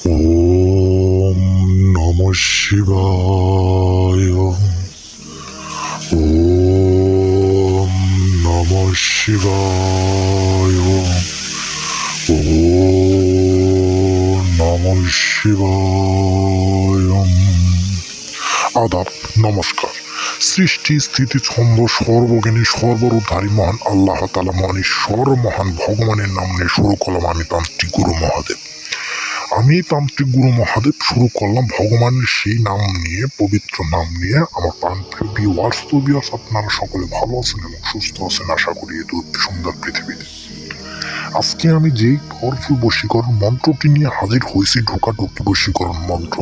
ওম নমঃ শিবায়। ওম নমঃ শিবায়। ওম নমঃ শিবায়। আদাব, নমস্কার। সৃষ্টি স্থিতি ছন্দ সর্বজ্ঞানী সর্বরূপধারী মহান আল্লাহ তাআলা মহান ঈশ্বর মহান ভগবানের নাম নিয়ে শুরু করলাম আমি তান্ত্রিক গুরু মহাদেব। আমি তান্ত্রিক গুরু মহাদেব শুরু করলাম ভগবানের সেই নাম নিয়ে, পবিত্র নাম নিয়ে। আমার প্রাণপ্রিয় ভিউয়ার্স, আপনারা সকলে ভালো আছেন এবং সুস্থ আছেন আশা করি এই সুন্দর পৃথিবীতে। আজকে আমি যেই পাওয়ারফুল বশীকরণ মন্ত্রটি নিয়ে হাজির হয়েছি, ঢোকাঢুকি বশীকরণ মন্ত্র।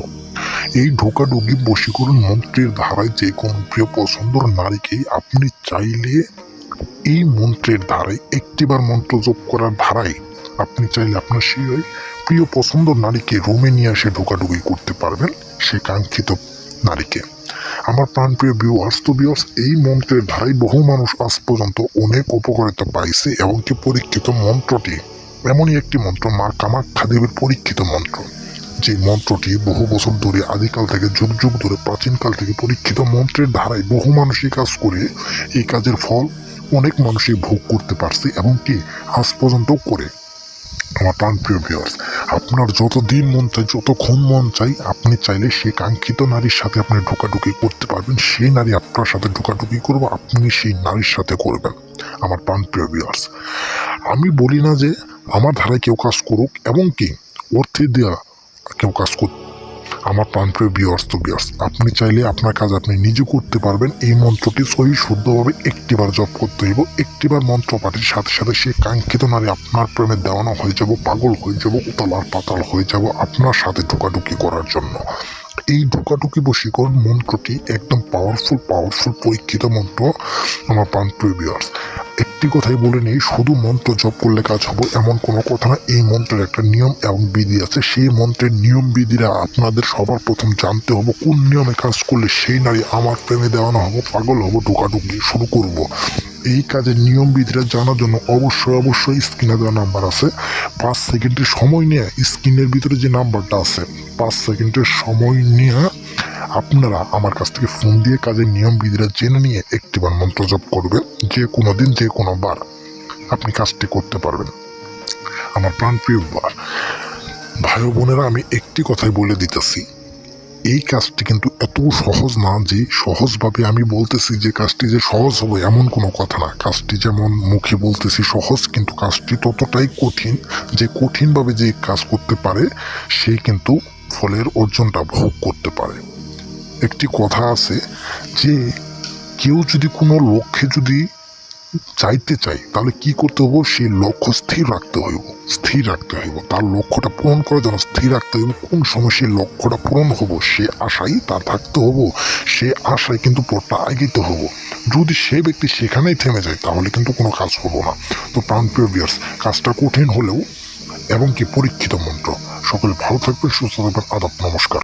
এই ঢোকাঢুকি বশীকরণ মন্ত্রের ধারায় যে কোনো প্রিয় পছন্দের নারীকেই আপনি চাইলে এই মন্ত্রের ধারায় একটিবার মন্ত্র জপ করার ধারায় আপনি চাইলে আপনার সেই প্রিয় পছন্দ নারীকে রুমে নিয়ে এসে ঢোকাঢুকি করতে পারবেন, সে কাঙ্ক্ষিত নারীকে। আমার প্রাণপ্রিয় ভিউয়ার্স, এই মন্ত্রের ধারায় বহু মানুষ আজ পর্যন্ত অনেক উপকারিতা পাইছে এবং কি পরীক্ষিত মন্ত্রটি এমনই একটি মন্ত্র, মা কামাখ্যা দেবীর পরীক্ষিত মন্ত্র। যে মন্ত্রটি বহু বছর ধরে, আদিকাল থেকে যুগ যুগ ধরে, প্রাচীনকাল থেকে পরীক্ষিত মন্ত্রের ধারায় বহু মানুষই কাজ করে এই কাজের ফল অনেক মানুষই ভোগ করতে পারছে এবং কি আজ পর্যন্ত করে। আমার প্রাণপ্রিয় ভিউয়ার্স, আপনার যতদিন মন চাই, যতক্ষণ মন চাই, আপনি চাইলে সেই কাঙ্ক্ষিত নারীর সাথে আপনি ঢোকাঢুকি করতে পারবেন। সেই নারী আপনার সাথে ঢোকাঢুকি করবো, আপনি সেই নারীর সাথে করবেন। আমার প্রাণপ্রিয় ভিউয়ার্স, আমি বলি না যে আমার ধারায় কেউ কাজ করুক এবং কি অর্থে দেওয়া কেউ কাজ করুক। আমার প্রাণপ্রিয় ভিউয়ার্স, আপনি চাইলে আপনার কাজ আপনি নিজে করতে পারবেন। এই মন্ত্রটি সহি শুদ্ধভাবে একটিবার জপ করতে হইব। একটিবার মন্ত্র পাঠের সাথে সাথে সেই কাঙ্ক্ষিত নারী আপনার প্রেমে দেওয়ানো হয়ে যাব, পাগল হয়ে যাব, উতাল আর পাতাল হয়ে যাব আপনার সাথে ঢোকাঢুকি করার জন্য। এই ঢোকাঢুকি বশীকরণ মন্ত্রটি একদম পাওয়ারফুল পরীক্ষিত মন্ত্র। আমার প্রাণপ্রিয় ভিউয়ার্স, একটি কথাই বলে নেই, শুধু মন্ত্র জপ করলে কাজ হবে এমন কোনো কথা না। এই মন্ত্রের একটা নিয়ম এবং বিধি আছে। সেই মন্ত্রের নিয়ম বিধিরা আপনাদের সবার প্রথম জানতে হবে। কোন নিয়মে কাজ করলে সেই নারী আমার প্রেমে দেওয়ানো হবো, পাগল হবো, ঢোকাঢুকি শুরু করব। এই কাজের নিয়ম বিধিরা জানার জন্য অবশ্যই স্ক্রিনে দেওয়া নাম্বার আছে, 5 সেকেন্ডের সময় নিয়ে স্ক্রিনের ভিতরে যে নাম্বারটা আছে 5 সেকেন্ডের সময় নিয়ে আপনারা আমার কাছ থেকে ফোন দিয়ে কাজের নিয়ম বিধিরা জেনে নিয়ে একটিবার মন্ত্র জপ করবে। যে কোনো দিন, যে কোনো বার আপনি কাজটি করতে পারবেন। আমার প্রাণপ্রিয় ভাই বোনেরা, আমি একটি কথাই বলে দিতেছি, এই কাজটি কিন্তু এত সহজ না যে সহজভাবে আমি বলতেছি যে কাজটি যে সহজ হবে এমন কোনো কথা না। কাজটি যেমন মুখে বলতেছি সহজ, কিন্তু কাজটি ততটাই কঠিন যে কঠিনভাবে যে কাজ করতে পারে সে কিন্তু ফলের অর্জনটা ভোগ করতে পারে। একটি কথা আছে যে কেউ যদি কোনো লক্ষ্যে যদি চাইতে চাই তাহলে কি করতে হবো, সেই লক্ষ্য স্থির রাখতে হইব। তার লক্ষ্যটা পূরণ করার জন্য স্থির রাখতে হইব। কোন সময় সেই লক্ষ্যটা পূরণ হবো সে আশাই তার থাকতে হবো, সে আশায় কিন্তু পথটা এগিয়ে হবো। যদি সে ব্যক্তি সেখানেই থেমে যায় তাহলে কিন্তু কোনো কাজ হবো না। তো প্রাণপ্রিয় ভিউয়ার্স, কাজটা কঠিন হলেও এবং কি পরীক্ষিত মন্ত্র। সকলে ভালো থাকবেন, সুস্থ থাকবেন। আদাব, নমস্কার।